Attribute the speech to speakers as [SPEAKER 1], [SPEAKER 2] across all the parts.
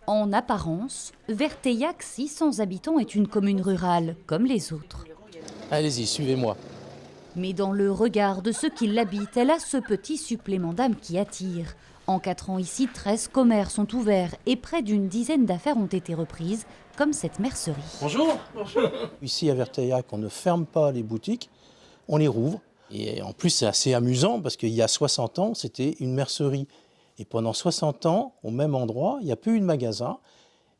[SPEAKER 1] En apparence, Verteillac, 600 habitants, est une commune rurale, comme les autres.
[SPEAKER 2] Allez-y, suivez-moi.
[SPEAKER 1] Mais dans le regard de ceux qui l'habitent, elle a ce petit supplément d'âme qui attire. En 4 ans ici, 13 commerces sont ouverts et près d'une dizaine d'affaires ont été reprises, comme cette mercerie.
[SPEAKER 2] Bonjour. Bonjour. Ici à Verteillac, on ne ferme pas les boutiques, on les rouvre. Et en plus, c'est assez amusant parce qu'il y a 60 ans, c'était une mercerie. Et pendant 60 ans, au même endroit, il n'y a plus eu de magasin.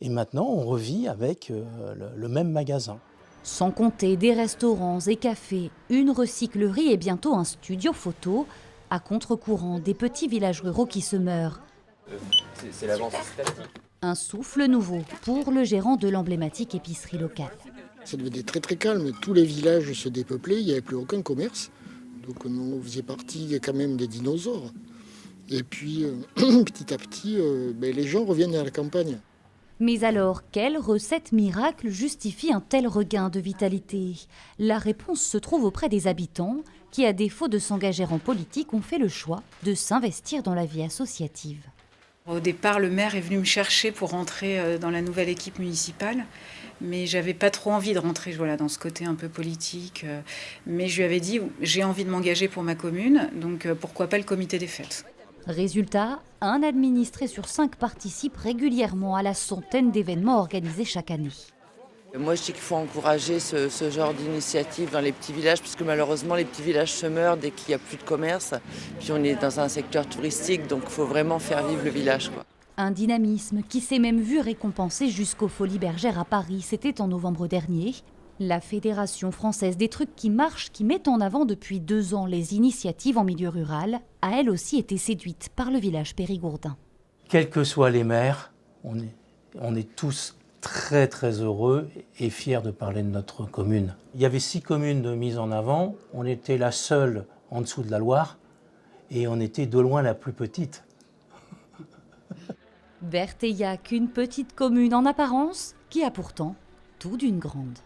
[SPEAKER 2] Et maintenant, on revit avec le même magasin.
[SPEAKER 1] Sans compter des restaurants et cafés, une recyclerie et bientôt un studio photo, à contre-courant des petits villages ruraux qui se meurent.
[SPEAKER 3] C'est l'avance systématique.
[SPEAKER 1] Un souffle nouveau pour le gérant de l'emblématique épicerie locale.
[SPEAKER 4] Ça devenait très très calme, tous les villages se dépeuplaient, il n'y avait plus aucun commerce. Donc on faisait partie quand même des dinosaures. Et puis petit à petit, les gens reviennent à la campagne.
[SPEAKER 1] Mais alors, quelle recette miracle justifie un tel regain de vitalité? La réponse se trouve auprès des habitants qui, à défaut de s'engager en politique, ont fait le choix de s'investir dans la vie associative.
[SPEAKER 5] Au départ, le maire est venu me chercher pour rentrer dans la nouvelle équipe municipale, mais j'avais pas trop envie de rentrer dans ce côté un peu politique. Mais je lui avais dit, j'ai envie de m'engager pour ma commune, donc pourquoi pas le comité des fêtes.
[SPEAKER 1] Résultat, un administré sur 5 participe régulièrement à la centaine d'événements organisés chaque année.
[SPEAKER 6] Moi, je dis qu'il faut encourager ce genre d'initiative dans les petits villages, puisque malheureusement, les petits villages se meurent dès qu'il n'y a plus de commerce. Puis on est dans un secteur touristique, donc il faut vraiment faire vivre le village, quoi.
[SPEAKER 1] Un dynamisme qui s'est même vu récompensé jusqu'aux Folies Bergères à Paris, c'était en novembre dernier. La Fédération française des trucs qui marchent, qui met en avant depuis 2 ans les initiatives en milieu rural, a elle aussi été séduite par le village périgourdin.
[SPEAKER 2] Quels que soient les maires, on est tous très très heureux et fiers de parler de notre commune. Il y avait 6 communes de mise en avant, on était la seule en dessous de la Loire et on était de loin la plus petite.
[SPEAKER 1] Verteillac, une petite commune en apparence, qui a pourtant tout d'une grande.